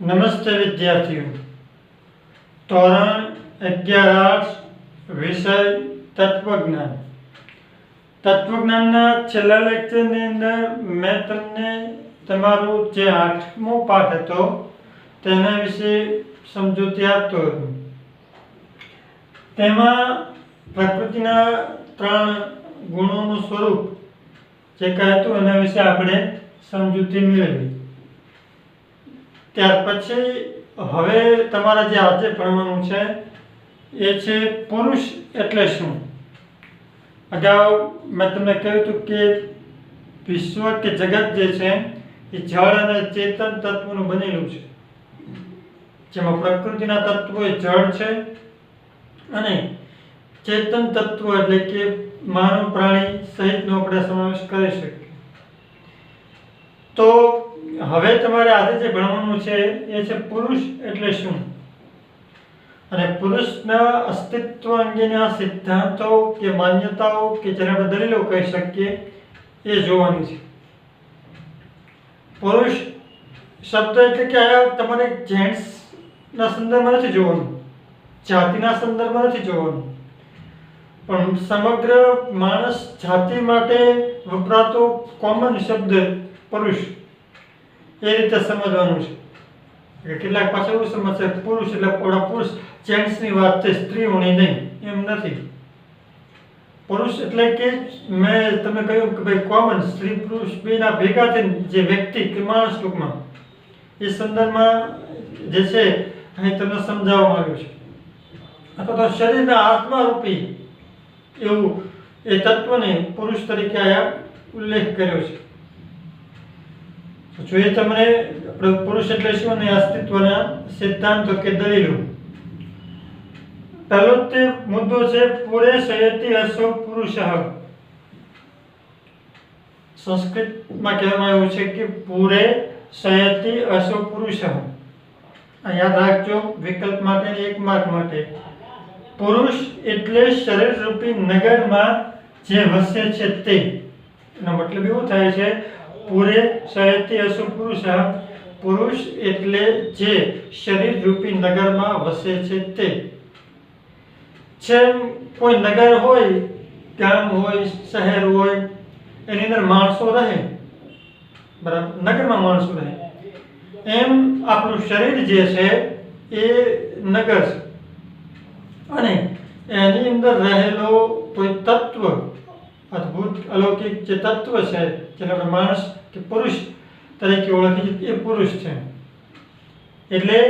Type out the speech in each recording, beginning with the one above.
નમસ્તે વિદ્યાર્થીઓ, ધોરણ 11 વિષય તત્વજ્ઞાન. તત્વજ્ઞાનના છેલ્લા લેક્ચરની અંદર મેં તમને તમારું જે 8મો પાઠ હતો તેના વિશે સમજૂતી આપતો હતો. તેમાં પ્રકૃતિના 3 ગુણોનું સ્વરૂપ જે કહેતું એના વિશે આપણે સમજૂતી મેળવી. ત્યાર પછી હવે તમારા જે આજે ભણવાનું છે એ છે પુરુષ એટલે શું. અગાઉ મેં તમને કહ્યું હતું કે વિશ્વ કે જગત જે છે એ જળ અને ચેતન તત્વનું બનેલું છે, જેમાં પ્રકૃતિના તત્વો એ જળ છે અને ચેતન તત્વ એટલે કે માનવ પ્રાણી સહિતનો આપણે સમાવેશ કરી શકીએ. તો હવે તમારે આજે જે ભણવાનું છે એ છે પુરુષ એટલે શું અને પુરુષના અસ્તિત્વ અંગેના સિદ્ધાંતો કે માન્યતાઓ કે જેને આપણે દલીલો કહી શકીએ એ જોવાની છે. પુરુષ શબ્દ એટલે કે આ તમારે જેન્ટ્સના સંદર્ભમાં નથી જોવાનું, જાતિના સંદર્ભમાં નથી જોવાનું, પણ સમગ્ર માણસ જાતિ માટે વપરાતો કોમન શબ્દ પુરુષ એ રીતે સમજવાનું છે. કેટલાક પાસે એવું સમજશે પુરુષ એટલે પુરુષ જેન્ટ્સની વાત છે, સ્ત્રીઓની નહીં, એમ નથી. પુરુષ એટલે કે મેં તમને કહ્યું કે ભાઈ કોમન સ્ત્રી પુરુષ બેના ભેગા થઈને જે વ્યક્તિ કે માણસ ટૂંકમાં એ સંદર્ભમાં જે છે અહીં તમને સમજાવવામાં આવ્યું છે. અથવા તો શરીરના આત્મારૂપી એવું એ તત્વને પુરુષ તરીકે આયા ઉલ્લેખ કર્યો છે. જોઈએ તમને પુરુષ એટલે શું અને અસ્તિત્વના સિદ્ધાંતો કે દલીલો. પહેલો તે મુદ્દો છે પુરે શયતિ અસો પુરુષઃ. સંસ્કૃતમાં કહેવામાં આવ્યું છે કે પુરે શયતિ અસો પુરુષઃ. યાદ રાખજો, વિકલ્પ માટે એક માર્ક માટે. પુરુષ એટલે શરીર રૂપી નગરમાં જે વસે છે તે. એનો મતલબ એવું થાય છે પુરે શયતિ અસો પુરુષઃ, પુરુષ એટલે જે શરીર રૂપી નગરમાં વસે છે તે. જેમ કોઈ નગર હોય, ગામ હોય, શહેર હોય, એની અંદર માણસો રહે, બરાબર, નગરમાં માણસો રહે, એમ આપણું શરીર જે છે એ નગર છે અને એની અંદર રહેલો કોઈ તત્વ, અદ્ભુત અલૌકિક જે તત્વ છે જેને આપણે માણસ કે પુરુષ તરીકે ઓળખીએ એ પુરુષ છે. એટલે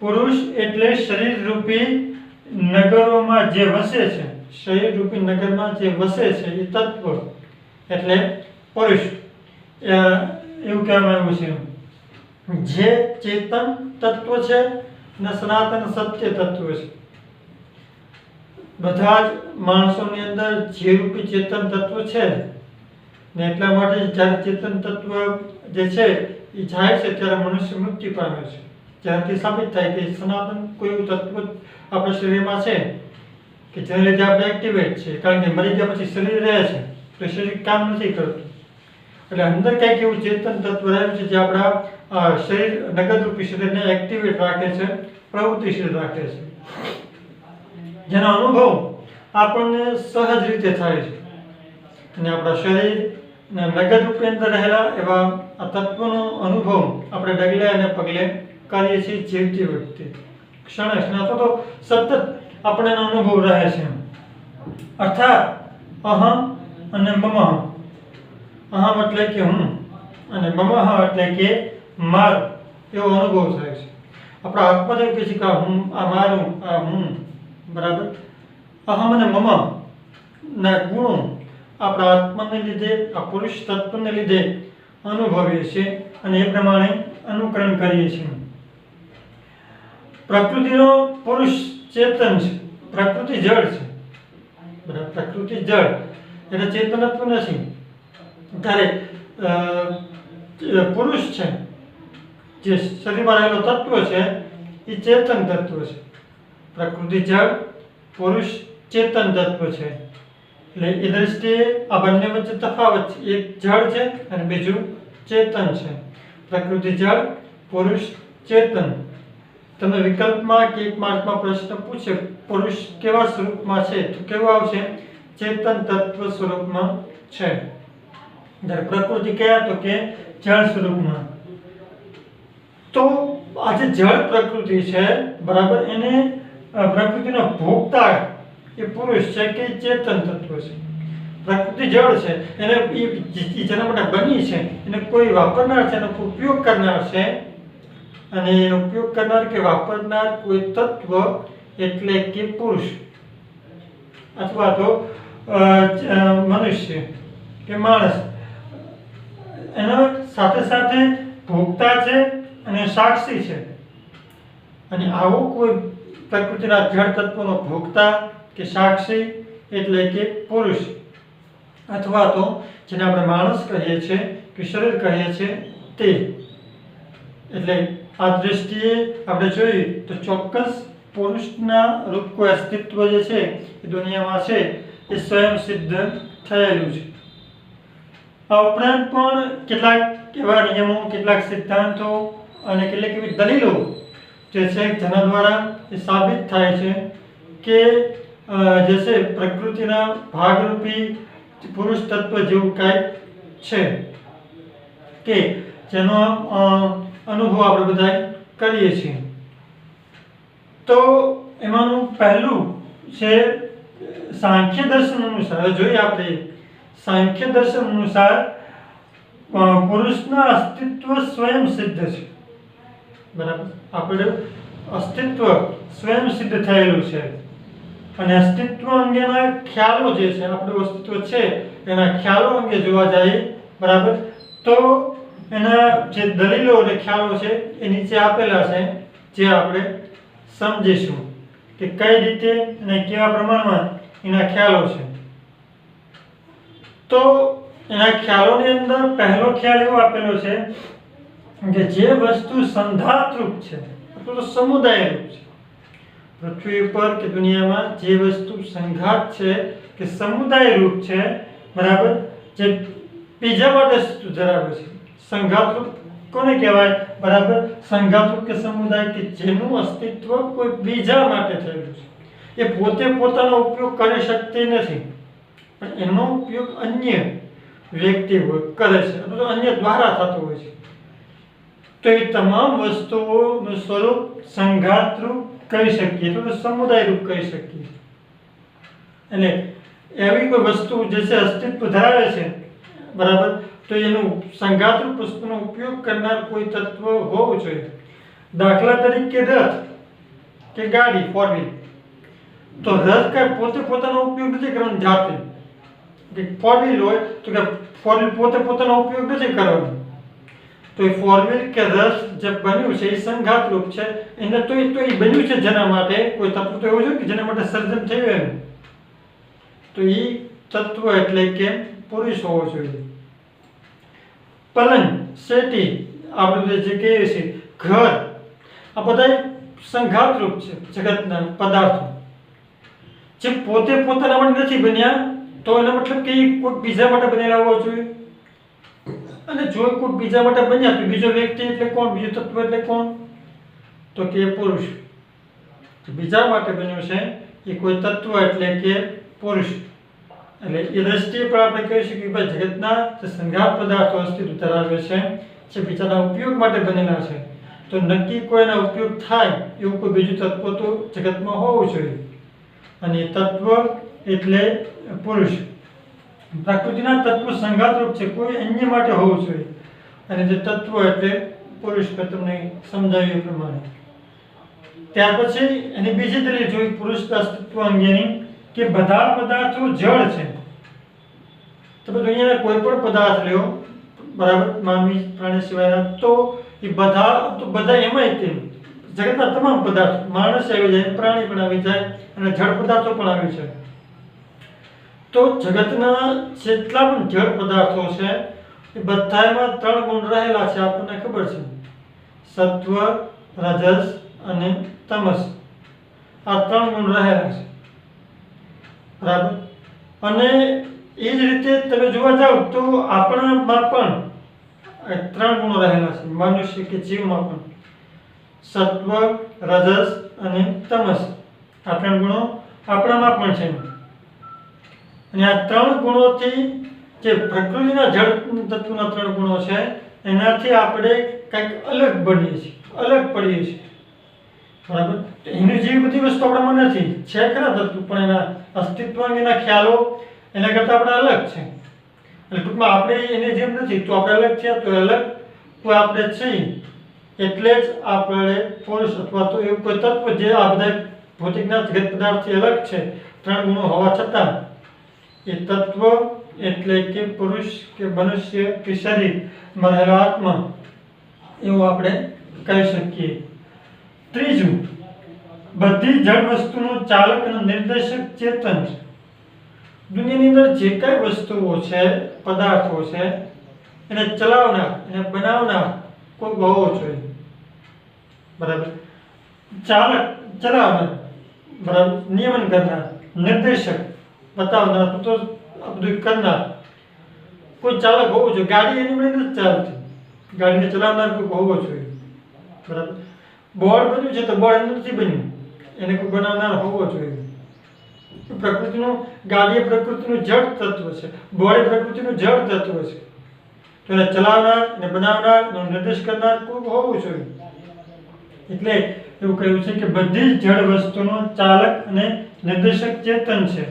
પુરુષ એટલે શરીર રૂપી નગરોમાં જે વસે છે, શરીર રૂપી નગરમાં જે વસે છે એ તત્વ એટલે પુરુષ. એવું કહેવામાં આવ્યું છે જે ચેતન તત્વ છે અને સનાતન સત્ય તત્વ છે. બધા જ માણસોની અંદર જે રૂપી ચેતન તત્વ છે ને એટલા માટે જ્યારે ચેતન તત્વ જે છે એ જાય છે ત્યારે મનુષ્ય મૃત્યુ પામે છે. જ્યાંથી સાબિત થાય કે સનાતન કોઈ એવું તત્વ આપણા શરીરમાં છે કે જેને લીધે આપણે એક્ટિવેટ છે, કારણ કે મરી ગયા પછી શરીર રહે છે તો શરીર કામ નથી કરતું. એટલે અંદર કંઈક એવું ચેતન તત્વ રહેલું છે જે આપણા શરીર નગદરૂપી શરીરને એક્ટિવેટ રાખે છે, પ્રવૃત્તિશીલ રાખે છે, જેનો અનુભવ આપણને સહજ રીતે થાય છે. અને આપણા શરીર નગદ રૂપે અંદર રહેલા એવા આ તત્વનો અનુભવ આપણે ડગલે અને પગલે કરીએ છીએ જીવતી વખતે, ક્ષણે ક્ષણે અથવા તો સતત આપણે અનુભવ રહે છે. અર્થાત અહમ અને મમઃ. અહમ એટલે કે હું અને મમઃ એટલે કે મારું એવો અનુભવ થાય છે. આપણા આત્મા જેવું કહે છે કે હું, આ મારું, આ હું, બરાબર. અહમ અને મમ ના ગુણો આપણા આત્માને લીધે, આ પુરુષ તત્વને લીધે અનુભવીએ છીએ અને એ પ્રમાણે અનુકરણ કરીએ છીએ. પ્રકૃતિનો પુરુષ ચેતન છે, પ્રકૃતિ જળ છે, બરાબર. પ્રકૃતિ જળ એટલે ચેતનત્વ નથી. ત્યારે પુરુષ છે જે શરીરમાં રહેલો તત્વ છે એ ચેતન તત્વ છે. પ્રકૃતિ જળ, પુરુષ ચેતન તત્વ છે. એટલે એ દ્રષ્ટિએ આ બંને વચ્ચે તફાવત છે. એક જળ છે અને બીજું ચેતન છે. પ્રકૃતિ જળ, પુરુષ चेतन। तमने विकल्पमां के एक मार्कमां प्रश्न पूछे पुरुष केवा स्वरूपमां छे तो केवो आवशे चेतन तत्व स्वरूपमां छे। જ્યારે પ્રકૃતિ કયા તો કે જળ સ્વરૂપમાં। તો આ જે જળ પ્રકૃતિ છે બરાબર એને પ્રકૃતિનો ભોગતા એ પુરુષ છે કે ચેતન તત્વ છે। પ્રકૃતિ જળ છે એને જેના માટે બની છે એને કોઈ વાપરનાર છે એનો ઉપયોગ કરનાર છે અને એનો ઉપયોગ કરનાર કે વાપરનાર કોઈ તત્વ એટલે કે પુરુષ અથવા તો મનુષ્ય કે માણસ। એના સાથે સાથે ભોગતા છે અને સાક્ષી છે અને આવો કોઈ પ્રકૃતિના જળ તત્વનો ભોગતા કે સાક્ષી એટલે કે પુરુષ અથવા તો જેને આપણે માણસ કહીએ છીએ કે શરીર કહીએ છીએ તે। એટલે આ દ્રષ્ટિએ આપણે જોઈએ તો ચોક્કસ પુરુષના રૂપ કોઈ અસ્તિત્વ જે છે એ દુનિયામાં છે એ સ્વયં સિદ્ધ થયેલું છે। આ ઉપરાંત પણ કેટલાક એવા નિયમો કેટલાક સિદ્ધાંતો અને કેટલીક એવી દલીલો જે છે જેના દ્વારા એ સાબિત થાય છે કે જે છે પ્રકૃતિના ભાગરૂપી પુરુષ તત્વ જેવું કાંઈક છે કે જેનો અનુભવ આપણે બધા કરીએ છીએ। તો એમાંનું પહેલું છે સાંખ્ય દર્શન અનુસાર। જોઈએ આપણે સાંખ્ય દર્શન અનુસાર પુરુષના અસ્તિત્વ સ્વયં સિદ્ધ છે બરાબર। આપણે અસ્તિત્વ સ્વયં સિદ્ધ થયેલું છે અને અસ્તિત્વ અંગેના ખ્યાલો જે છે આપણું અસ્તિત્વ છે એના ખ્યાલો અંગે જોવા જાય બરાબર તો એના જે દલીલો અને ખ્યાલો છે એ નીચે આપેલા છે જે આપણે સમજીશું કે કઈ રીતે અને કેવા પ્રમાણમાં એના ખ્યાલો છે। તો એના ખ્યાલોની અંદર પહેલો ખ્યાલ એવો આપેલો છે કે જે વસ્તુ સંઘાતરૂપ છે અથવા તો સમુદાય રૂપ છે। પૃથ્વી ઉપર કે દુનિયામાં જે વસ્તુ સંઘાત છે કે સમુદાય રૂપ છે બરાબર જે બીજા માટે ધરાવે છે। સંઘાતરૂપ કોને કહેવાય બરાબર? સંઘાતરૂપ કે સમુદાય કે જેનું અસ્તિત્વ કોઈ બીજા માટે થયેલું છે। એ પોતે પોતાનો ઉપયોગ કરી શકતી નથી પણ એનો ઉપયોગ અન્ય વ્યક્તિ કરે છે અથવા તો અન્ય દ્વારા થતો હોય છે। તો એ તમામ વસ્તુઓનું સ્વરૂપ સંઘાતરૂપ કહી શકીએ તો સમુદાય રૂપ કહી શકીએ। એટલે એવી કોઈ વસ્તુ જે છે અસ્તિત્વ ધરાવે છે બરાબર તો એનું સંઘાતરૂપ વસ્તુનો ઉપયોગ કરનાર કોઈ તત્વ હોવું જોઈએ। દાખલા તરીકે રથ કે ગાડી ફોર વ્હીલ। તો રથ કઈ પોતે પોતાનો ઉપયોગ નથી કરવાનો જાતે કે ફોર વ્હીલ હોય તો કે ફોર વ્હીલ પોતે પોતાનો ઉપયોગ નથી કરવાનો તો એ ફોર વ્હીલ કે રથ જે બન્યું છે એ સંઘાત રૂપ છે। એને તો એ બન્યું છે જેના માટે કોઈ તત્વ તો એવું છે કે જેના માટે સર્જન થયું એનું તો એ તત્વ એટલે કે પુરુષ હોવો જોઈએ। પલંગ શેટી આપણે જે કહીએ છીએ ઘર આ બધા સંઘાત રૂપ છે જગતના પદાર્થો જે પોતે પોતાના માટે નથી બન્યા તો એનો મતલબ કે કોઈ બીજા માટે બનેલા હોવા જોઈએ અને જો કોઈ બીજા માટે બન્યા તો બીજો વ્યક્તિ એટલે કોણ બીજો તત્વ એટલે કોણ તો કે પુરુષ। બીજા માટે બન્યું છે એ કોઈ તત્વ એટલે કે પુરુષ। એટલે એ દ્રષ્ટિએ પણ આપણે કહી શકીએ કે ભાઈ જગતના જે સંઘાત પદાર્થો અસ્તિત્વ ધરાવે છે જે બીજાના ઉપયોગ માટે બનેલા છે તો નક્કી કોઈના ઉપયોગ થાય એવું કોઈ બીજું તત્વ તો જગતમાં હોવું જોઈએ અને એ તત્વ એટલે પુરુષ। પ્રકૃતિના તત્વ સંઘાતરૂપ છે કોઈ અન્ય માટે હોવું જોઈએ અને જે તત્વ એટલે પુરુષ મેં તમને સમજાવ્યું એ પ્રમાણે। ત્યાર પછી એની બીજી દલીલ જોઈ પુરુષના અસ્તિત્વ અંગેની કે બધા પદાર્થો જળ છે। તમે દુનિયાના કોઈ પણ પદાર્થ લ્યો બરાબર માનવી પ્રાણી સિવાયના તો એ બધા એમાંય તે જગતના તમામ પદાર્થ માણસ આવી જાય પ્રાણી પણ આવી જાય અને જળ પદાર્થો પણ આવી જાય તો જગતના જેટલા પણ જળ પદાર્થો છે એ બધામાં 3 ગુણ રહેલા છે આપણને ખબર છે સત્વ રજસ અને તમસ આ 3 ગુણ રહેલા છે બરાબર અને એ જ રીતે તમે જોવા જાવ તો આપણામાં પણ 3 ગુણો રહેલા છે મનુષ્ય કે જીવમાં પણ સત્વ, રજસ અને તમસ. આ 3 ગુણો આપણામાં પણ છે. અને આ 3 ગુણોથી જે પ્રકૃતિના જળ તત્વના 3 ગુણો છે એનાથી આપણે કંઈક અલગ બનીએ છીએ, અલગ પડીએ છીએ. બરાબર. એની જેવી બધી વસ્તુ આપણામાં નથી. છે ખરા તત્વ, પણ એના અસ્તિત્વ અંગેના ખ્યાલો એના કરતાં આપણે અલગ છે. એટલે ટૂંકમાં આપણે એની જેમ નથી. તો આપણે અલગ છે, તો અલગ તો આપણે છીએ. એટલે જ આપણે પુરુષ અથવા તો એવું કોઈ તત્વ જે આ બધા ભૌતિકના જગત પદાર્થથી અલગ છે, 3 ગુણો હોવા છતાં, એ તત્વ એટલે કે પુરુષ કે મનુષ્ય કે શરીરમાં રહેલો આત્મા, એવું આપણે કહી શકીએ. ત્રીજું, બધી જળ વસ્તુનું ચાલક અને નિર્દેશક ચેતન છે. દુનિયાની અંદર જે કાંઈ વસ્તુઓ છે, પદાર્થો છે, એને ચલાવનાર, એને બનાવનાર કોઈ હોવો જોઈએ. બરાબર. ચાલક, ચલાવનાર. બરાબર. નિયમન કરનાર, નિર્દેશક, બતાવનાર, તો આ બધું કરનાર કોઈ ચાલક હોવો જોઈએ. ગાડી એની મને નથી ચાલતી, ગાડીને ચલાવનાર કોઈ હોવો જોઈએ. બરાબર. બોર્ડ બન્યું છે તો બોર્ડ નથી બન્યું, એને કોઈ બનાવનાર હોવો જોઈએ. પ્રકૃતિનું, ગાડી એ પ્રકૃતિનું જળ તત્વ છે, બોર્ડ એ પ્રકૃતિનું જળ તત્વ છે. તો એને ચલાવનાર, એને બનાવનાર, એનો નિર્દેશ કરનાર કોઈ હોવું જોઈએ. એટલે એવું કહ્યું છે કે બધી જ જળ વસ્તુનું ચાલક અને નિર્દેશક ચેતન છે.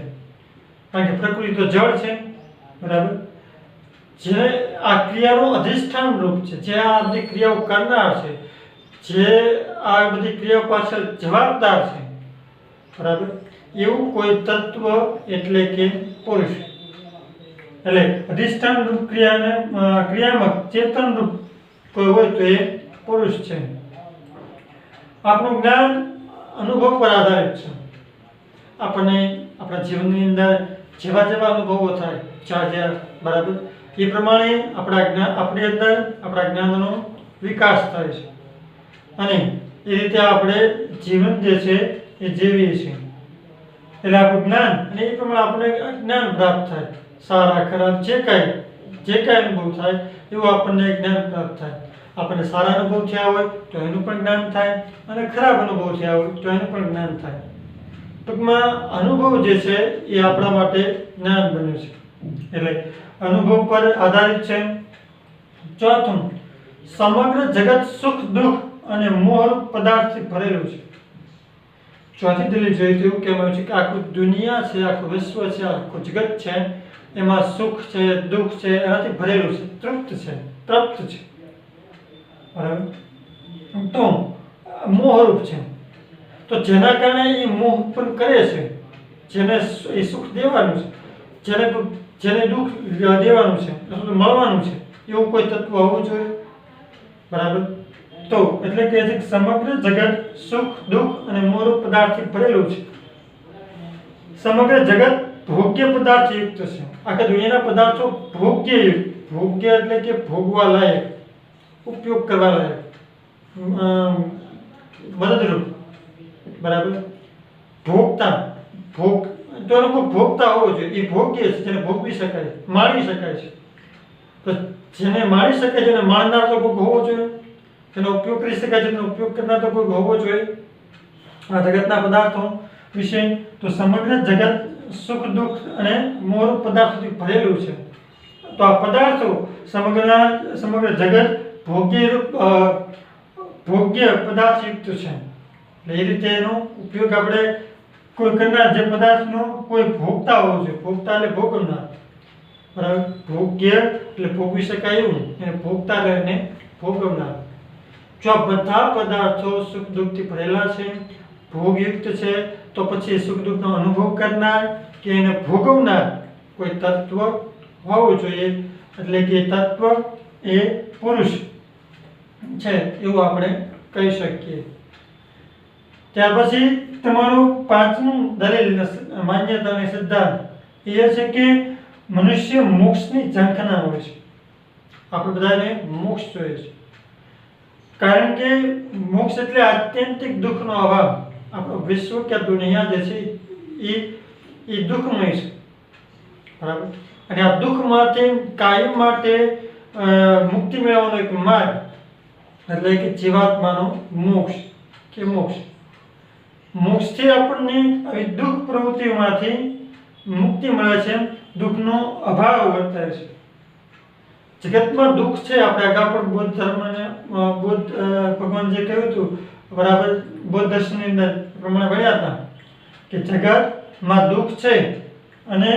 કારણ કે પ્રકૃતિ તો જળ છે. બરાબર. જે આ ક્રિયાનું અધિષ્ઠાન રૂપ છે, જે આ બધી ક્રિયાઓ કરનાર છે, જે આ બધી ક્રિયાઓ પાછળ જવાબદાર છે. બરાબર. એવું કોઈ તત્વ એટલે કે પુરુષ. એટલે અધિષ્ઠાન રૂપ ક્રિયામક ચેતન રૂપ કોઈ હોય તો એ પુરુષ છે. આપણું જ્ઞાન અનુભવ પર આધારિત છે. આપણને આપણા જીવનની અંદર જેવા જેવા અનુભવો થાય, બરાબર, એ પ્રમાણે આપણી અંદર આપણા જ્ઞાનનો વિકાસ થાય છે. અને એ રીતે આપણે જીવન જે છે એ જીવીએ છીએ. એટલે આપણું જ્ઞાન, અને એ પ્રમાણે આપણે જ્ઞાન પ્રાપ્ત થાય. સારા ખરાબ જે કાંઈ અનુભવ થાય એવું આપણને જ્ઞાન પ્રાપ્ત થાય. આપણને સારા અનુભવ થયા હોય તો એનું પણ જ્ઞાન થાય, અને ખરાબ અનુભવ થયા હોય તો એનું પણ જ્ઞાન થાય. ટૂંકમાં અનુભવ જે છે એ આપણા માટે જ્ઞાન બને છે. એટલે અનુભવ પર આધારિત છે. ચોથું, સમગ્ર જગત સુખ, દુઃખ અને મોહ પદાર્થથી ભરેલું છે. ચોથી દલીલ જોઈએ તો એવું કહેવાય છે કે આખું દુનિયા છે, આખું વિશ્વ છે, આખું જગત છે, એમાં સુખ છે, દુઃખ છે, એનાથી ભરેલું છે, તૃપ્ત છે. બરાબર. તો મોહરૂપ છે. તો જેના કારણે એ મોહ ઉત્પન્ન કરે છે, જેને એ સુખ દેવાનું છે, જેને દુઃખ દેવાનું છે, મળવાનું છે, એવું કોઈ તત્વ હોવું જોઈએ. બરાબર. તો એટલે કે સમગ્ર જગત સુખ, દુઃખ અને મોહરૂપ પદાર્થથી ભરેલું છે. સમગ્ર જગત ભોગ્ય પદાર્થ યુક્ત છે. આખા દુનિયાના પદાર્થો ભોગ્ય એટલે કે ભોગવા લાયક, ઉપયોગ કરવા લાયક, મદદરૂપ. બરાબર. તો એનો કોઈ ભોગતા હોવો જોઈએ. એ ભોગ્ય છે, જેને ભોગવી શકાય, માણી શકાય છે. તો જેને માણી શકાય છે, એને માણનાર તો કોઈ હોવો જોઈએ. તેનો ઉપયોગ કરી શકાય છે, તેનો ઉપયોગ કરનાર તો કોઈ હોવો જોઈએ. આ જગતના પદાર્થો વિશે તો સમગ્ર જગત સુખ, દુઃખ અને મોહરૂપ પદાર્થોથી ભરેલું છે. તો આ પદાર્થો સમગ્ર જગત ભોગ્ય પદાર્થ યુક્ત છે. એટલે એ રીતે એનો ઉપયોગ આપણે કોઈ કરનાર, જે પદાર્થનો કોઈ ભોગતા હોવો જોઈએ. ભોગતા એટલે ભોગવનાર. બરાબર. ભોગ્ય એટલે ભોગવી શકાય એવું, એને ભોગતા એટલે ભોગવનાર. જો આ બધા પદાર્થો સુખ દુઃખથી ભરેલા છે, ભોગયુક્ત છે, તો પછી સુખ દુઃખનો અનુભવ કરનાર કે એને ભોગવનાર કોઈ તત્વ હોવું જોઈએ. એટલે કે તત્વ એ પુરુષ છે એવું આપણે કહી શકીએ. ત્યાર પછી તમારું 5મું દલીલ, માન્યતા અને સિદ્ધાંત એ છે કે મનુષ્ય મોક્ષની ઝંખના હોય છે. આપણે બધાને મોક્ષ જોઈએ છે. કારણ કે મોક્ષ એટલે આત્યંતિક દુઃખનો અભાવ. આપણો વિશ્વ કે દુનિયા જે છે એ દુઃખમય છે. બરાબર. અને આ દુઃખમાંથી કાયમ માટે મુક્તિ મેળવવાનો એક માર્ગ એટલે કે જીવાત્માનો મોક્ષ કે મોક્ષ. મોક્ષથી આપણને આવી દુઃખ પ્રવૃત્તિઓમાંથી મુક્તિ મળે છે, દુઃખનો અભાવ વર્તાય છે. જગતમાં દુઃખ છે, આપણે આગળ પણ બૌદ્ધ ધર્મને બૌદ્ધ ભગવાન જે કહ્યું હતું બરાબર બૌદ્ધ દર્શનની અંદર પ્રમાણે ભણ્યા હતા કે જગતમાં દુઃખ છે, અને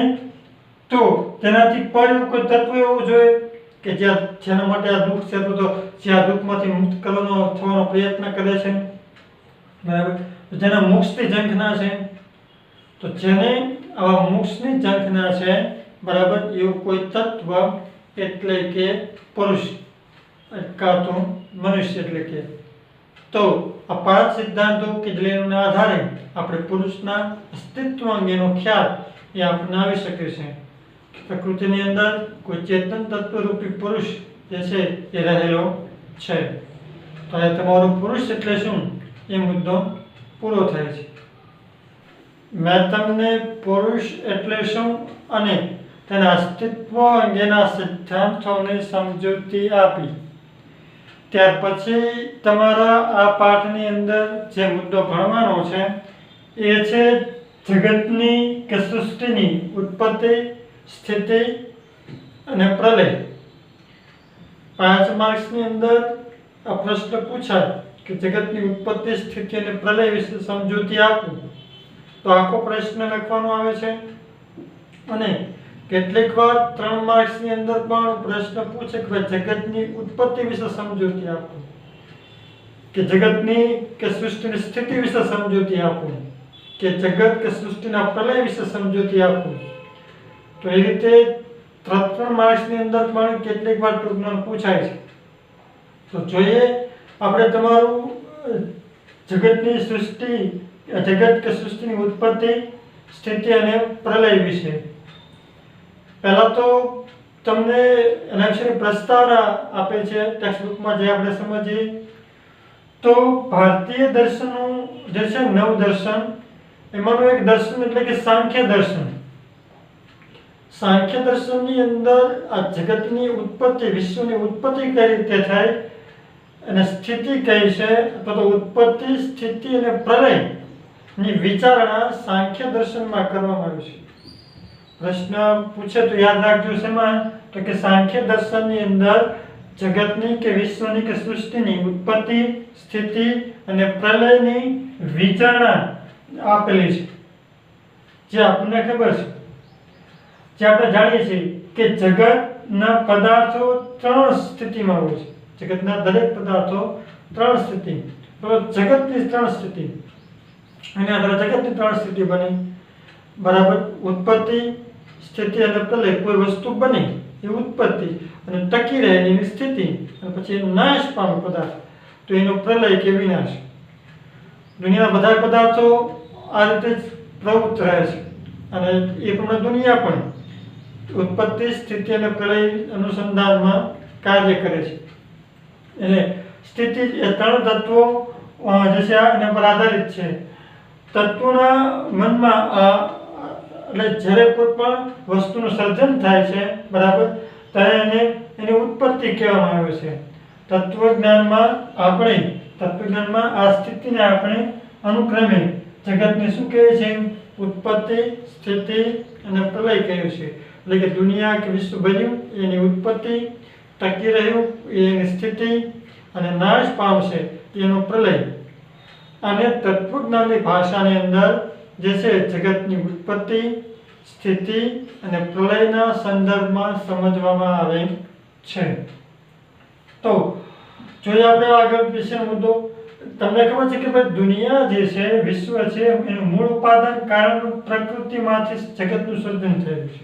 તો તેનાથી પર એવું કોઈ તત્વ એવું જોઈએ કે જેના માટે આ દુઃખ છે, તો જે આ દુઃખમાંથી મુક્ત થવાનો પ્રયત્ન કરે છે, બરાબર, તો જેના મોક્ષની ઝંખના છે, તો જેને આવા મોક્ષની ઝંખના છે, બરાબર, એવું કોઈ તત્વ એટલે કે પુરુષ કાં તો મનુષ્ય. એટલે કે તો આ 5 સિદ્ધાંતો કે જેના આધારે આપણે પુરુષના અસ્તિત્વ અંગેનો ખ્યાલ એ આપણને આવી શકે છે. પ્રકૃતિની અંદર કોઈ ચેતન તત્વરૂપી પુરુષ જે છે એ રહેલો છે. તો એ તમારો પુરુષ એટલે શું એ મુદ્દો પૂરો થાય છે. મેં તમને પુરુષ એટલે શું અને તેના અસ્તિત્વ અંગેના સિદ્ધાંતોની સમજૂતી આપી. ત્યાર પછી તમારા આ પાઠની અંદર જે મુદ્દો ભણવાનો છે એ છે જગતની કે સૃષ્ટિની ઉત્પત્તિ, સ્થિતિ અને પ્રલય. 5 માર્ક્સની અંદર આ પ્રશ્ન પૂછાય કે જગતની ઉત્પત્તિ, સ્થિતિ અને પ્રલય વિશે સમજૂતી આપો, તો આખો પ્રશ્ન લખવાનો આવે છે. અને કેટલીક વાર 3 માર્ક્સની અંદર પણ પ્રશ્ન પૂછે કે જગતની ઉત્પત્તિ વિશે સમજૂતી આપો, કે જગતની કે સૃષ્ટિની સ્થિતિ વિશે સમજૂતી આપો, કે જગત કે સૃષ્ટિના પ્રલય વિશે સમજૂતી આપો. તો એ રીતે 3 માર્ક્સની અંદર પણ કેટલીક વાર ટૂંકમાં પૂછાય છે. તો જોઈએ આપણે તમારું જગત કે સૃષ્ટિની ઉત્પત્તિ, સ્થિતિ અને પ્રલય વિશે. પહેલા તો તમને એના વિશેની પ્રસ્તાવના આપે છે ટેક્સ્ટબુકમાં, જે આપણે સમજીએ તો ભારતીય દર્શનનું જે છે 9 દર્શન, એમાંનું એક દર્શન એટલે કે સાંખ્ય દર્શન. સાંખ્ય દર્શનની અંદર આ જગતની ઉત્પત્તિ, વિશ્વની ઉત્પત્તિ કઈ રીતે થાય અને સ્થિતિ કઈ છે, અથવા તો ઉત્પત્તિ, સ્થિતિ અને પ્રલયની વિચારણા સાંખ્ય દર્શનમાં કરવામાં આવી છે. પ્રશ્ન પૂછે તો યાદ રાખજો શેમાં, તો કે સાંખ્ય દર્શનની અંદર જગતની કે વિશ્વની કે સૃષ્ટિની ઉત્પત્તિ, સ્થિતિ અને પ્રલયની વિચારણા આપેલી છે. જે આપણને ખબર છે, જે આપણે જાણીએ છીએ કે જગતના પદાર્થો 3 સ્થિતિમાં હોય છે. જગતના દરેક પદાર્થો 3 સ્થિતિ, તો જગતની 3 સ્થિતિ, એના આધારે જગતની 3 સ્થિતિ બની, બરાબર. ઉત્પત્તિ, સ્થિતિ અને પ્રલય. કોઈ વસ્તુ બને એ ઉત્પત્તિ, અને ટકી રહે એની સ્થિતિ, અને પછી નાશ પામે પદાર્થ તો એનો પ્રલય કે વિનાશ. દુનિયાના બધા પદાર્થો આ રીતે જ પ્રવૃત્ત રહે છે, અને એ પ્રમાણે દુનિયા પણ ઉત્પત્તિ, સ્થિતિ અને પ્રલય અનુસંધાનમાં કાર્ય કરે છે. એટલે સ્થિતિ એ 3 તત્વો જે છે એના પર આધારિત છે. તત્વોના મનમાં એટલે જ્યારે કોઈ પણ વસ્તુનું સર્જન થાય છે, બરાબર, ત્યારે એની ઉત્પત્તિ કહેવામાં આવે છે. તત્વજ્ઞાનમાં આ સ્થિતિને આપણે અનુક્રમે જગતને શું કહે છે, ઉત્પત્તિ, સ્થિતિ અને પ્રલય કહ્યું છે. એટલે કે દુનિયા કે વિશ્વ બન્યું એની ઉત્પત્તિ, ટકી રહ્યું એની સ્થિતિ, અને નાશ પામશે એનો પ્રલય. અને તત્વજ્ઞાનની ભાષાની અંદર જે છે જગતની ઉત્પત્તિ, સ્થિતિ અને પ્રલયના સંદર્ભમાં સમજવામાં આવે છે. તો જોઈએ આપણે આગળ વિશેનો મુદ્દો. તમને ખબર છે કે ભાઈ દુનિયા જે છે, વિશ્વ છે, એનું મૂળ ઉપાદાન કારણ પ્રકૃતિમાંથી જગતનું સર્જન થયેલું છે.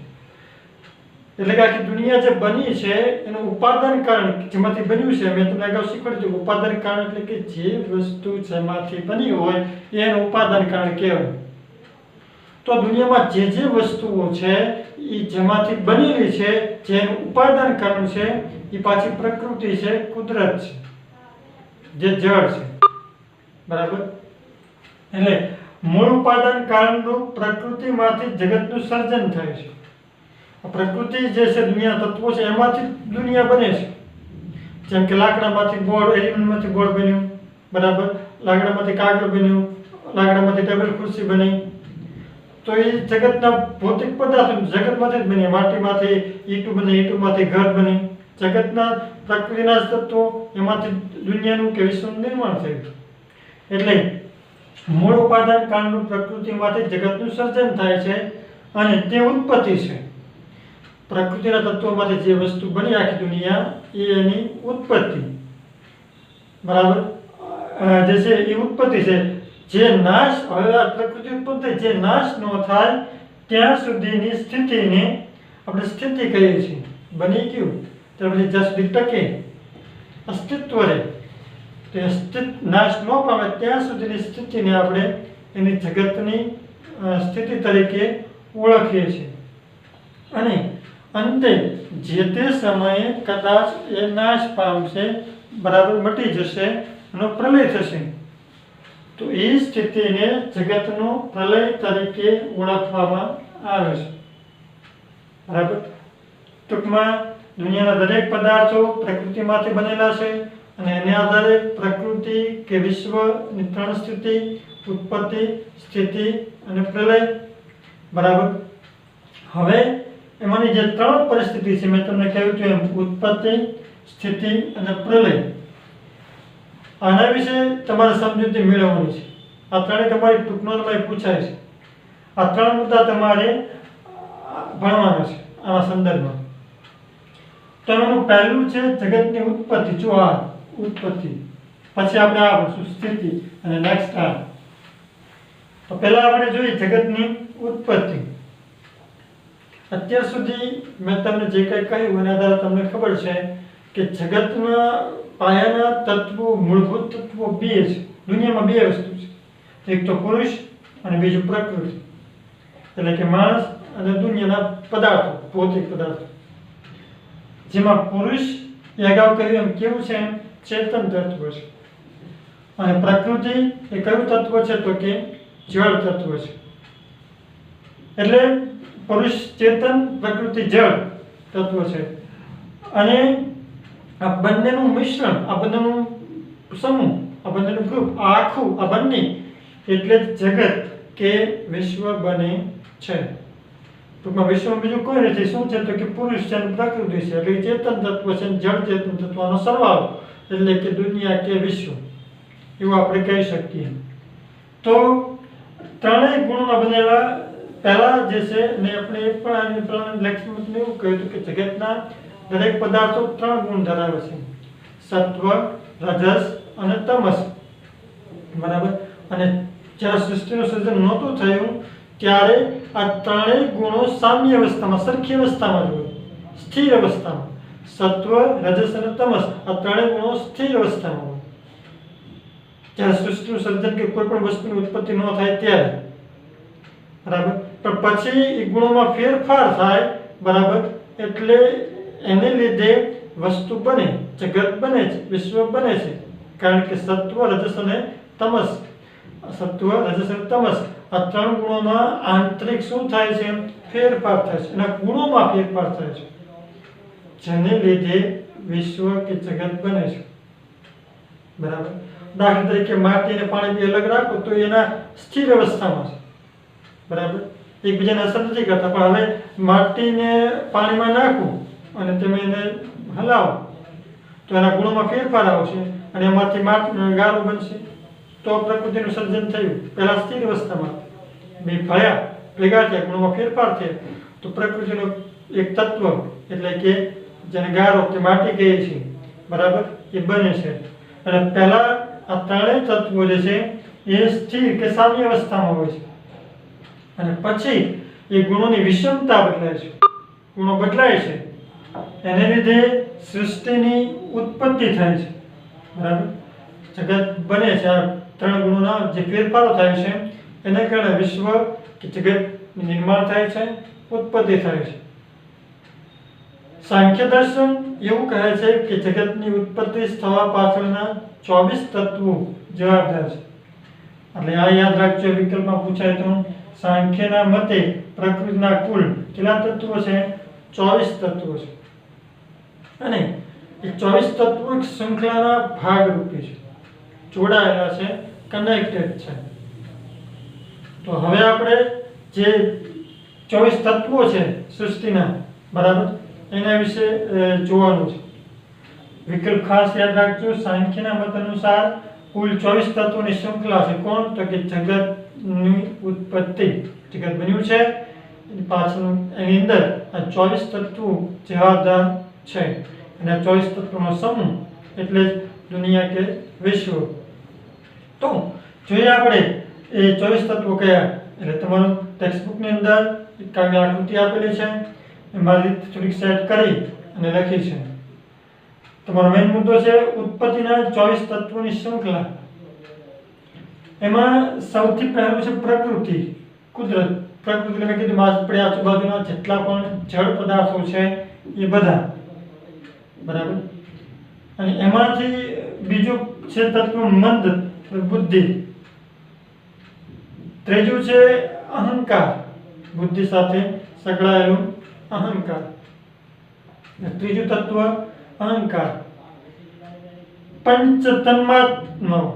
એટલે કે આખી દુનિયા જે બની છે એનું ઉપાદાન કારણ જેમાંથી બન્યું છે, મેં તમને અગાઉ શીખવાડ્યું. ઉપાદાન કારણ એટલે કે જે વસ્તુ જેમાંથી બની હોય એનું ઉપાદાન કારણ કહેવાય. તો દુનિયામાં જે વસ્તુઓ છે એ જેમાંથી બનેલી છે, જેનું ઉપાદાન કારણ છે, એ પાછી પ્રકૃતિ છે, કુદરત છે, જે જળ છે, બરાબર. એટલે મૂળ ઉપાદાન કારણરૂપ પ્રકૃતિમાંથી જગતનું સર્જન થાય છે. પ્રકૃતિ જે છે, દુનિયા તત્વો છે, એમાંથી દુનિયા બને છે. જેમ કે લાકડામાંથી બોર્ડ, એલ્યુમિનિયમમાંથી બોર્ડ બન્યું, બરાબર, લાકડામાંથી કાગળ બન્યું, લાકડામાંથી ટેબલ ખુરશી બની. તો એ જગતના ભૌતિક પદાર્થો જગતમાંથી જ બન્યા. માટીમાંથી ઈંટું બને, ઈંટુમાંથી ઘર બને. જગતના પ્રકૃતિના તત્વો એમાંથી દુનિયાનું કે વિશ્વનું નિર્માણ થયું. એટલે મૂળ ઉપાદાન કાળનું પ્રકૃતિમાંથી જગતનું સર્જન થાય છે અને તે ઉત્પત્તિ છે. પ્રકૃતિના તત્વોમાંથી જે વસ્તુ બની આખી દુનિયા એ એની ઉત્પત્તિ, બરાબર, જે છે એ ઉત્પત્તિ છે. જે નાશ, હવે આ પ્રકૃતિ ઉત્પત્તિ જે નાશ ન થાય ત્યાં સુધીની સ્થિતિને આપણે સ્થિતિ કહીએ છીએ. બની ગયું ત્યાર પછી જ્યાં સુધી ટકે, અસ્તિત્વ રહે, તો નાશ ન પામે ત્યાં સુધીની સ્થિતિને આપણે એની જગતની સ્થિતિ તરીકે ઓળખીએ છીએ. અને અંતે જે તે સમયે કદાચ એ નાશ પામશે, બરાબર, મટી જશે, એનો પ્રલય થશે. તો એ સ્થિતિને જગતનો પ્રલય તરીકે ઓળખવામાં આવે છે, બરાબર. ટૂંકમાં દુનિયાના દરેક પદાર્થો પ્રકૃતિમાંથી બનેલા છે અને એને આધારે પ્રકૃતિ કે વિશ્વની 3 સ્થિતિ: ઉત્પત્તિ, સ્થિતિ અને પ્રલય, બરાબર. હવે એમાંની જે 3 પરિસ્થિતિ છે, મેં તમને કહ્યું હતું એમ, ઉત્પત્તિ, સ્થિતિ અને પ્રલય, આના વિશે તમારે સમજૂતી મેળવવાની છે. આ ત્રણેય તમારી ટૂંક નોંધમાં પૂછાય છે. આ 3 મુદ્દા તમારે ભણવાના છે આના સંદર્ભમાં. તો એનું પહેલું છે જગતની ઉત્પત્તિ. જો આ ઉત્પત્તિ, પછી આપણે આ ભણશું સ્થિતિ અને નેક્સ્ટ આ. તો પહેલા આપણે જોઈએ જગતની ઉત્પત્તિ. અત્યાર સુધી મેં તમને જે કંઈ કહ્યું એના આધારે તમને ખબર છે કે જગતના પાયાના તત્વો, મૂળભૂત તત્વો 2 છે. દુનિયામાં 2 વસ્તુ છે, એક તો પુરુષ અને બીજું પ્રકૃતિ, એટલે કે માણસ અને દુનિયાના પદાર્થો, ભૌતિક પદાર્થો. જેમાં પુરુષ એ અગાઉ કહ્યું એમ કેવું છે, ચેતન તત્વ છે. અને પ્રકૃતિ એ કયું તત્વ છે, તો કે જળ તત્વ છે. એટલે પુરુષ ચેતન, પ્રકૃતિ જળ તત્વ છે. અને આ બંનેનું મિશ્રણ, આ બંનેનું સમૂહ, આ બંનેનું ગ્રુપ, આ આખું, આ બંને એટલે જગત કે વિશ્વ બને છે. ટૂંકમાં વિશ્વમાં બીજું કોઈ નથી. શું છે, તો કે પુરુષ છે અને પ્રકૃતિ છે, એટલે ચેતન તત્વ છે અને જળ ચેતન તત્વનો સરવાળો, એટલે કે દુનિયા કે વિશ્વ, એવું આપણે કહી શકીએ. તો ત્રણેય ગુણોના બનેલા પહેલા જે છે ને આપણે એ પણ આની પહેલાના લેક્ચરમાં એવું કહ્યું હતું કે જગતના દરેક પદાર્થો 3 ગુણ ધરાવે છે: સત્વ, રજસ અને તમસ, બરાબર. અને જ્યારે સૃષ્ટિનું સર્જન નહોતું થયું ત્યારે આ 3 ગુણો સામ્ય અવસ્થામાં, સરખી અવસ્થામાં જ હોય, સ્થિર અવસ્થામાં. સત્વ, રજસ અને તમસ, આ 3 ગુણો સ્થિર અવસ્થામાં હોય જ્યારે સૃષ્ટિનું સર્જન કે કોઈ પણ વસ્તુની ઉત્પત્તિ ન થાય ત્યારે, બરાબર. પણ પછી એ ગુણોમાં ફેરફાર થાય, બરાબર, એટલે એને લીધે વસ્તુ બને, જગત બને છે, વિશ્વ બને છે. કારણ કે સત્વ, રજસ અને તમસ, સત્વ, રજસ અને તમસ, આ 3 ગુણોમાં આંતરિક શું થાય છે, ફેરફાર થાય છે, એના ગુણોમાં ફેરફાર થાય છે, જેને લીધે વિશ્વ કે જગત બને છે, બરાબર. દાખલા તરીકે માટી અને પાણી બે અલગ રાખો તો એના સ્થિર અવસ્થામાં છે, બરાબર, એકબીજાને અસર નથી કરતા. પણ હવે માટીને પાણીમાં નાખો અને તમે એને હલાવો તો એના ગુણોમાં ફેરફાર આવશે અને એમાંથી ગારો બનશે. તો પ્રકૃતિનું સર્જન થયું. પહેલા સ્થિર અવસ્થામાં બે ભળ્યા, ભેગા થયા, ગુણોમાં ફેરફાર થયો તો પ્રકૃતિનું એક તત્વ, એટલે કે જેને ગારો કે માટી કહીએ છીએ, બરાબર, એ બને છે. અને પહેલા આ 3 તત્વો જે છે એ સ્થિર કે સામ્ય અવસ્થામાં હોય છે. અને પછી એ ગુણોની વિષમતા બદલાય છે, ગુણો બદલાય છે, એને લીધે સૃષ્ટિની ઉત્પત્તિ થાય છે, બરાબર. જગત બને છે. આ 3 ગુણોના જે ફેરફારો થાય છે એને કારણે વિશ્વ કે જગત નિર્માણ થાય છે, ઉત્પત્તિ થાય છે. સાંખ્ય દર્શન એવું કહે છે કે જગતની ઉત્પત્તિ થવા પાછળના 24 તત્વો જવાબદાર છે. એટલે આ યાદ રાખજો, વિકલ્પમાં પૂછાય તો સાંખ્યના મતે પ્રકૃતિના કુલ કેટલા તત્વો છે? 24 તત્વો છે. અને એ 24 તત્વો એક શૃંખલાના ભાગરૂપે છે, જોડાયેલા છે, કનેક્ટેડ છે. તો હવે આપણે જે 24 તત્વો છે સૃષ્ટિના, બરાબર, એના વિશે જોવાનું છે. વિકલ્પ ખાસ યાદ રાખજો. સાંખ્યના મત અનુસાર કુલ 24 તત્વોની શૃંખલા છે. કોણ? તો કે જગતની ઉત્પત્તિ. જગત બન્યું છે પાછળ એની અંદર આ 24 તત્વો જવાબદાર છે. અને આ 24 તત્વોનો સમૂહ એટલે જ દુનિયા કે વિશ્વ. તો જોઈએ આપણે એ 24 તત્વો કયા. એટલે તમારું ટેક્સ્ટબુકની અંદર એક કાવ્ય આકૃતિ આપેલી છે, એમાં રીત થોડીક સેટ કરી અને લખી છે. તમારો મેઇન મુદ્દો છે ઉત્પત્તિના 24 તત્વોની શૃંખલા. એમાં સૌથી પહેલું છે પ્રકૃતિ, કુદરત. પ્રકૃતિ એટલે મેં કીધું આપણી આજુબાજુના જેટલા પણ જળ પદાર્થો છે એ બધા, બરાબર. અને એમાંથી બીજું છે તત્વ મંદ, બુદ્ધિ. ત્રીજું છે અહંકાર, બુદ્ધિ સાથે સંકળાયેલું અહંકાર. ત્રીજું તત્વ અહંકાર. પંચ તન્માત્માઓ,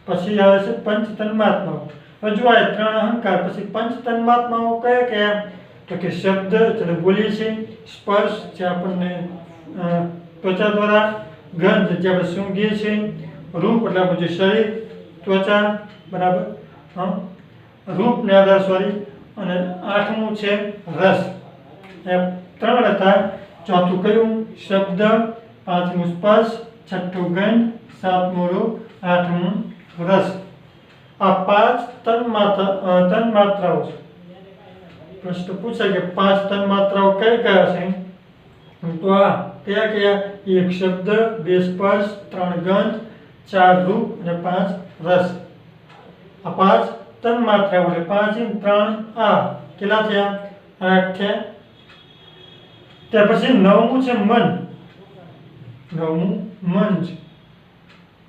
પછી આવે છે પંચ તન્માત્માઓ. હજુ આ 3 અહંકાર, પછી પંચ તન્માત્માઓ કયા કયા? તો કે શબ્દ એટલે બોલીએ છીએ, સ્પર્શ જે આપણને ત્વચા દ્વારા, ગંધ જે આપણે સૂંઘીએ છીએ, રૂપ એટલે આપણું જે શરીર, ત્વચા, બરાબર, રૂપને આધાર, સોરી, અને 8મું છે રસ. એ 3 હતા. ચોથું કયું? શબ્દ. 5મું સ્પર્શ. 6થું ગંધ. 7મું રૂપ. 8મું રસ. આ 5 તન્માત્રાઓ છે. પ્રશ્ન પૂછાય કે 5 તન્માત્રાઓ કઈ કયા છે? તો આ કયા કયા? 1 શબ્દ, 2 સ્પર્શ, 3 ગંધ, 4 રૂપ અને 5 રસ. આ 5 તન્માત્રાઓ એટલે 5 × 3 આ કેટલા થયા? 8 થયા. ત્યાર પછી 9મું છે મન. 9મું મન છે.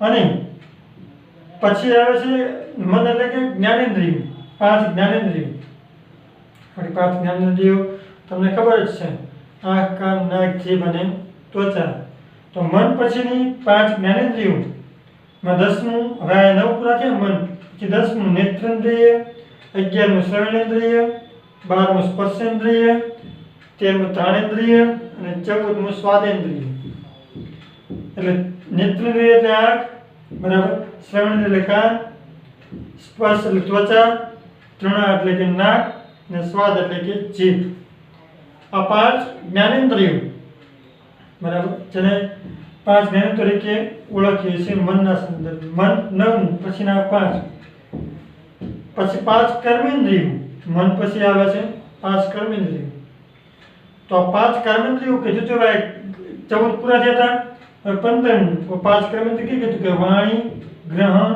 અને પછી આવે છે મન એટલે કે જ્ઞાનેન્દ્રિયો. 5 જ્ઞાનેન્દ્રિયો. આપણી 5 જ્ઞાનેન્દ્રિયો તમને ખબર જ છે, આંખ, કાન, નાક, જીભ અને ત્વચા. તો મન પછીની 5 જ્ઞાનેન્દ્રિયો માં 10મું, હવે 9 પૂરા થયા મન, પછી 10મું નેત્રેન્દ્રિય, 11મું શ્રવણેન્દ્રિય, 12મું સ્પર્શેન્દ્રિય, 13મું ઘ્રાણેન્દ્રિય અને 14મું સ્વાદેન્દ્રિય. એટલે નેત્રેન્દ્રિય એટલે આંખ, બરાબર, શ્રવણેન્દ્રિય એટલે કાન, સ્પર્શ એટલે ત્વચા, ઘ્રાણ એટલે કે નાક અને સ્વાદ એટલે કે જીભ. આ 5 જ્ઞાનેન્દ્રિયો, બરાબર, જેને 5 જ્ઞાનેન્દ્રિયો તરીકે ઓળખીએ છીએ મનના સંદર્ભમાં. મન 9મું, પછીના 5. પછી 5 કર્મેન્દ્રિયો. મન પછી આવે છે 5 કર્મેન્દ્રિયો. તો આ 5 કર્મેન્દ્રિયો કીધું તો 14 પૂરા થયા હતા. હવે 15મું 5 કર્મેન્દ્રિય કીધું કે વાણી, ગ્રહણ,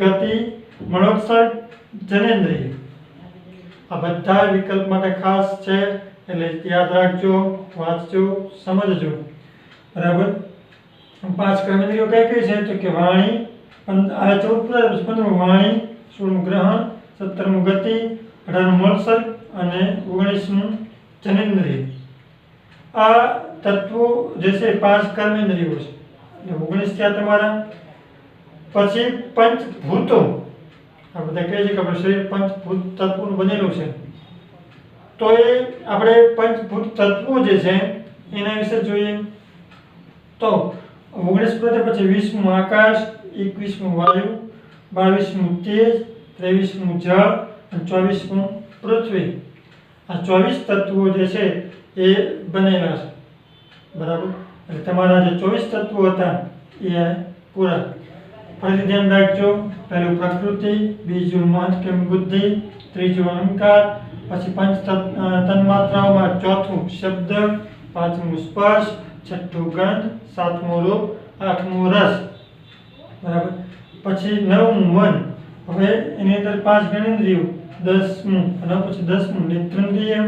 ગતિ, મનોત્સર્ગ, જનેન્દ્રિય. આ બધા વિકલ્પ માટે ખાસ છે, એટલે યાદ રાખજો, વાંચજો, સમજજો, બરાબર. 5 કર્મેન્દ્રિયો કઈ કઈ છે? તો કે વાણી, 14 પૂરા, 15મું વાણી, 16મું ગ્રહણ, 17મું ગતિ, 18મું મનોત્સર્ગ અને 19મું જનેન્દ્રિય. આ તત્વો જે છે 5 કર્મેન્દ્રિયો છે. 19 થયા તમારા. પછી પંચભૂતો. આ બધા કહે છે કે આપણું શરીર પંચભૂત તત્વોનું બનેલું છે. તો એ આપણે પંચભૂત તત્વો જે છે એના વિશે જોઈએ. તો 19 પૂરા પછી 20મું આકાશ, 21મું વાયુ, 22મું તેજ, 23મું જળ અને 24મું પૃથ્વી. આ 24 તત્વો જે છે એ બનેલા છે, બરાબર. એટલે તમારા જે 24 તત્વો હતા એ પૂરા. ફરીથી ધ્યાન રાખજો. પહેલું પ્રકૃતિ, બીજું મન કે બુદ્ધિ, ત્રીજું અહંકાર, પછી 5 તન્માત્રાઓમાં ચોથું શબ્દ, 5મું સ્પર્શ, 6થું ગંધ, 7મું રૂપ, 8મું રસ, બરાબર. પછી 9મું મન. હવે એની અંદર 5 જ્ઞાનેન્દ્રિયો. 10મું અને પછી 10મું નેત્રેન્દ્રિય,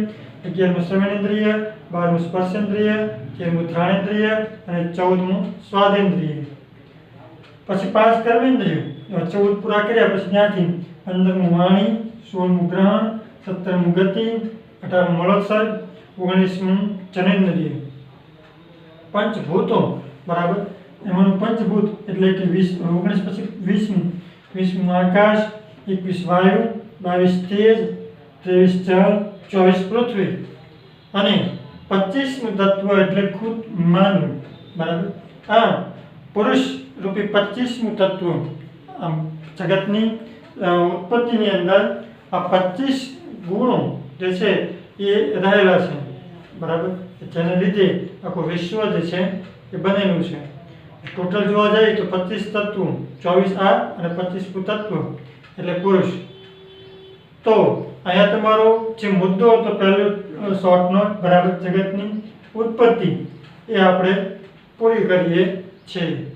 11મું શ્રવણેન્દ્રિય, 12મું સ્પર્શેન્દ્રિય, 13મું ઘ્રાણેન્દ્રિય અને 14મું સ્વાદેન્દ્રિય. પછી 5 કર્મેન્દ્રિયો. 14 પૂરા કર્યા પછી ત્યાંથી 15મું વાણી, 16મું ગ્રહણ, 17મું ગતિ, 18મું મનોત્સર્ગ, 19મું જનેન્દ્રિય. પંચભૂતો બરાબર. એમાંનું પંચભૂત એટલે કે 19 પછી 20મું આકાશ, 21 વાયુ, 22 તેજ, 23 જળ, 24 પૃથ્વી અને 25મું તત્વ એટલે ખુદ માનવ. બરાબર. આ પુરુષ રૂપી 25મું તત્વ આમ જગતની ઉત્પત્તિની અંદર આ 25 ગુણો જે છે એ રહેલા છે. બરાબર. જેને લીધે આખું વિશ્વ જે છે એ બનેલું છે. ટોટલ જોવા જઈએ તો 25 તત્વો, 24 આ અને 25મું તત્વ એટલે પુરુષ. તો અહીંયા તમારો જે મુદ્દો હતો પહેલો શોર્ટ નોટ, બરાબર, જગતની ઉત્પત્તિ, એ આપણે પૂરી કરીએ છીએ.